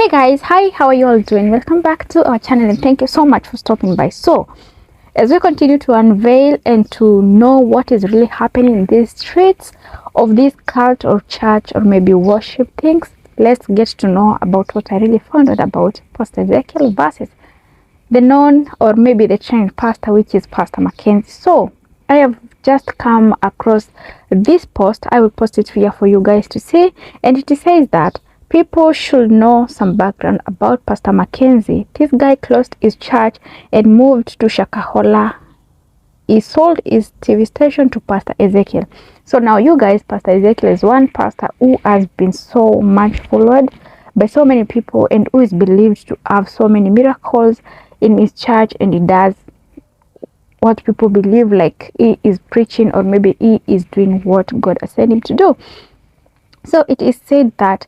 Hey guys, hi, how are you all doing? Welcome back to our channel and thank you so much for stopping by. So as we continue to unveil and to know what is really happening in these streets of this cult or church or maybe worship things, let's get to know about what I really found out about Pastor Ezekiel versus the known or maybe the trained pastor, which is Pastor Mackenzie. So I have just come across this post. I will post it here for you guys to see, and it says that people should know some background about Pastor Mackenzie. This guy closed his church and moved to Shakahola. He sold his TV station to Pastor Ezekiel. So now you guys, Pastor Ezekiel is one pastor who has been so much followed by so many people and who is believed to have so many miracles in his church, and he does what people believe, like he is preaching or maybe he is doing what God has sent him to do. So it is said that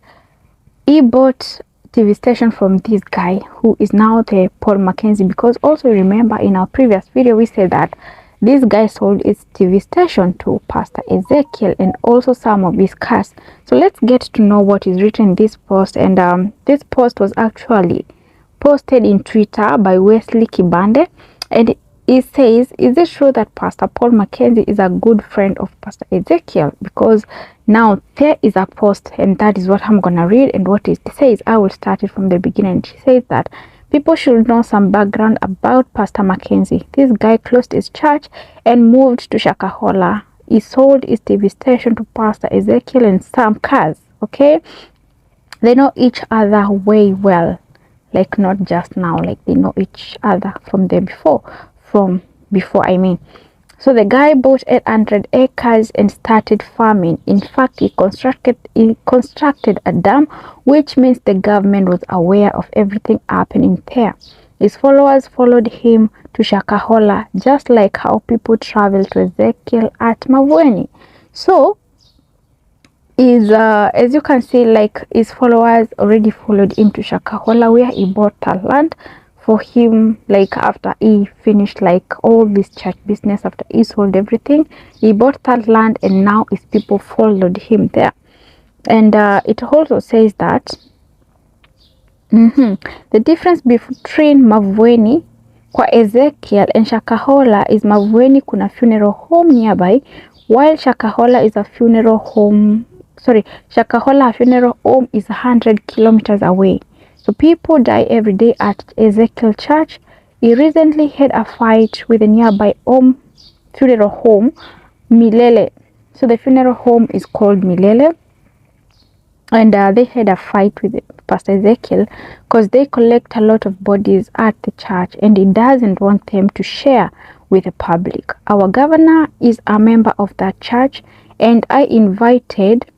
he bought TV station from this guy who is now the Paul Mackenzie, because also remember in our previous video we said that this guy sold his TV station to Pastor Ezekiel and also some of his cars. So let's get to know what is written in this post. And this post was actually posted in Twitter by Wesley Kibande, and it says, is it true that Pastor Paul Mackenzie is a good friend of Pastor Ezekiel? Because now there is a post, and that is what I'm gonna read. And what it says, I will start it from the beginning. She says that people should know some background about Pastor Mackenzie. This guy closed his church and moved to Shakahola. He sold his TV station to Pastor Ezekiel and some cars. Okay, they know each other way well, like not just now, like they know each other from before. I mean. So the guy bought 800 acres and started farming. In fact, he constructed a dam, which means the government was aware of everything happening there. His followers followed him to Shakahola, just like how people travel to Ezekiel at Mavueni. So as you can see, like his followers already followed him to Shakahola, where he bought that land for him. Like after he finished like all this church business, after he sold everything, he bought that land, and now his people followed him there. And it also says that the difference between Mavueni kwa Ezekiel and Shakahola is Mavueni kuna funeral home nearby, while Shakahola is a funeral home. Shakahola funeral home is 100 kilometers away. So people die every day at Ezekiel Church. He recently had a fight with a nearby funeral home, Milele. So the funeral home is called Milele. And they had a fight with Pastor Ezekiel because they collect a lot of bodies at the church, and he doesn't want them to share with the public. Our governor is a member of that church, and I invited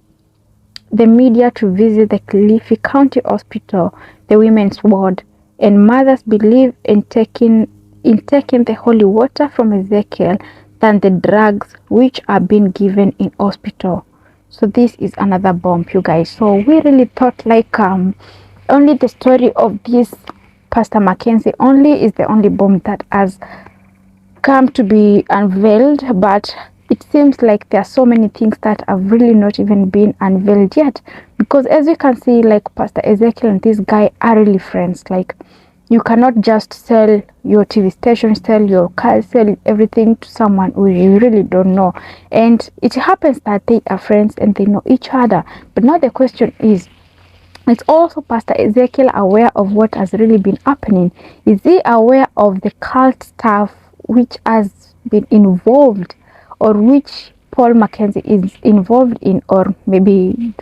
the media to visit the Kilifi County Hospital, the women's ward, and mothers believe in taking the holy water from Ezekiel than the drugs which are being given in hospital. So this is another bomb, you guys. So we really thought like only the story of this Pastor Mackenzie only is the only bomb that has come to be unveiled, but it seems like there are so many things that have really not even been unveiled yet, because as you can see, like Pastor Ezekiel and this guy are really friends. Like you cannot just sell your TV station, sell your car, sell everything to someone who you really don't know. And it happens that they are friends and they know each other. But now the question is also Pastor Ezekiel aware of what has really been happening? Is he aware of the cult stuff which has been involved, or which Paul Mackenzie is involved in, or maybe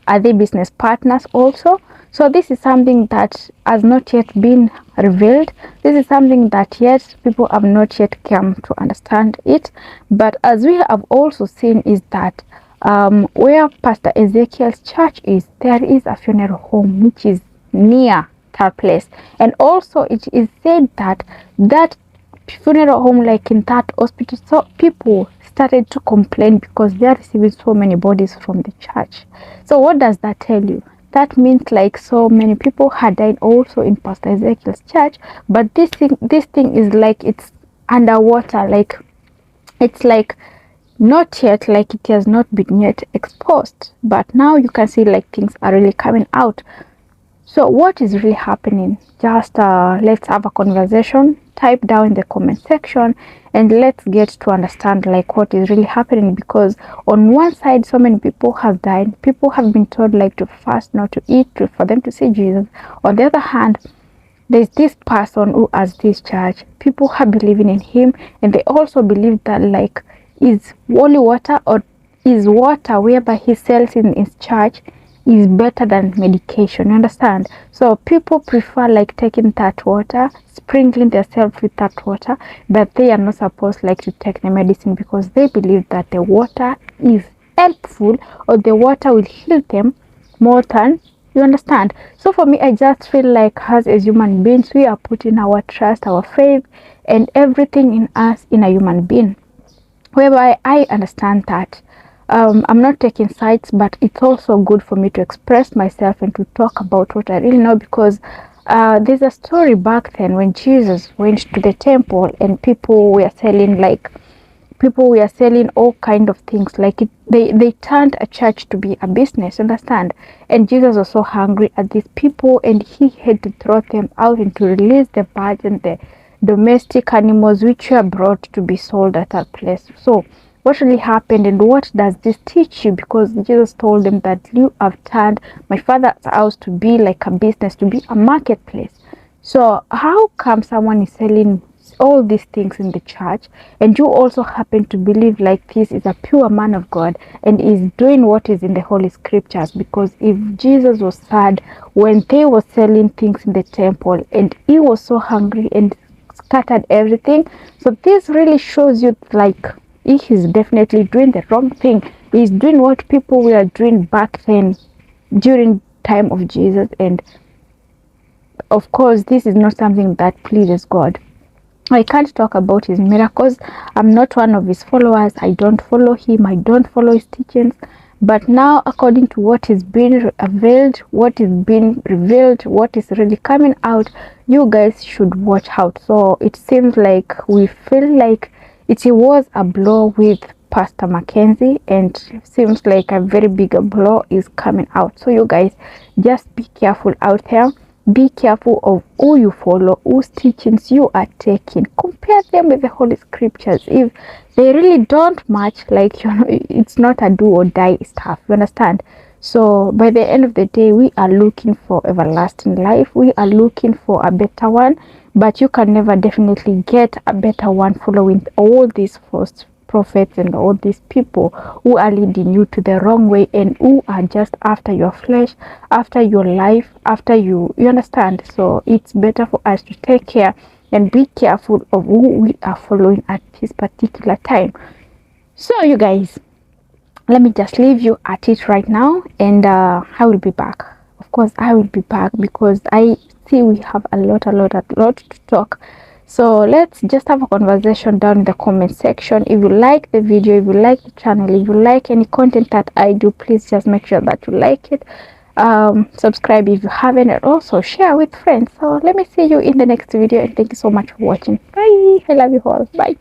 are they business partners also? So this is something that has not yet been revealed. This is something that yet people have not yet come to understand it. But as we have also seen is that where Pastor Ezekiel's church is, there is a funeral home which is near that place. And also it is said that funeral home, like in that hospital, so people started to complain because they are receiving so many bodies from the church. So what does that tell you? That means like so many people had died also in Pastor Ezekiel's church, but this thing is like it's underwater, like it's like not yet, like it has not been yet exposed. But now you can see like things are really coming out. So what is really happening? Just let's have a conversation. Type down in the comment section and let's get to understand like what is really happening, because on one side so many people have died, people have been told like to fast, not to eat, for them to see Jesus. On the other hand, there's this person who has this church, people are believing in him, and they also believe that like is holy water or is water whereby he sells in his church is better than medication, you understand? So people prefer like taking that water, sprinkling themselves with that water, but they are not supposed like to take the medicine because they believe that the water is helpful or the water will heal them more than, you understand? So for me, I just feel like as human beings, we are putting our trust, our faith, and everything in us in a human being, whereby I understand that I'm not taking sides, but it's also good for me to express myself and to talk about what I really know, because there's a story back then when Jesus went to the temple and people were selling all kind of things like they turned a church to be a business, understand? And Jesus was so hungry at these people and he had to throw them out and to release the birds and the domestic animals which were brought to be sold at that place. So what really happened and what does this teach you? Because Jesus told them that you have turned my father's house to be like a business, to be a marketplace. So how come someone is selling all these things in the church and you also happen to believe like this is a pure man of God and is doing what is in the Holy Scriptures? Because if Jesus was sad when they were selling things in the temple and he was so hungry and scattered everything, so this really shows you like he is definitely doing the wrong thing. He's doing what people were doing back then during time of Jesus, and of course this is not something that pleases God. I can't talk about his miracles. I'm not one of his followers. I don't follow him. I don't follow his teachings. But now, according to what is being revealed, what is being revealed, what is really coming out, you guys should watch out. So it seems like we feel like it was a blow with Pastor Mackenzie, and seems like a very big blow is coming out. So you guys just be careful out there. Be careful of who you follow, whose teachings you are taking. Compare them with the Holy Scriptures. If they really don't match, like, you know, it's not a do or die stuff, you understand? So by the end of the day, we are looking for everlasting life. We are looking for a better one, but you can never definitely get a better one following all these false prophets and all these people who are leading you to the wrong way and who are just after your flesh, after your life, after you understand? So it's better for us to take care and be careful of who we are following at this particular time. So you guys, let me just leave you at it right now, and I will be back. Of course I will be back because I see we have a lot to talk. So let's just have a conversation down in the comment section. If you like the video, if you like the channel, if you like any content that I do, please just make sure that you like it. Subscribe if you haven't, and also share with friends. So let me see you in the next video, and thank you so much for watching. Bye. I love you all. Bye.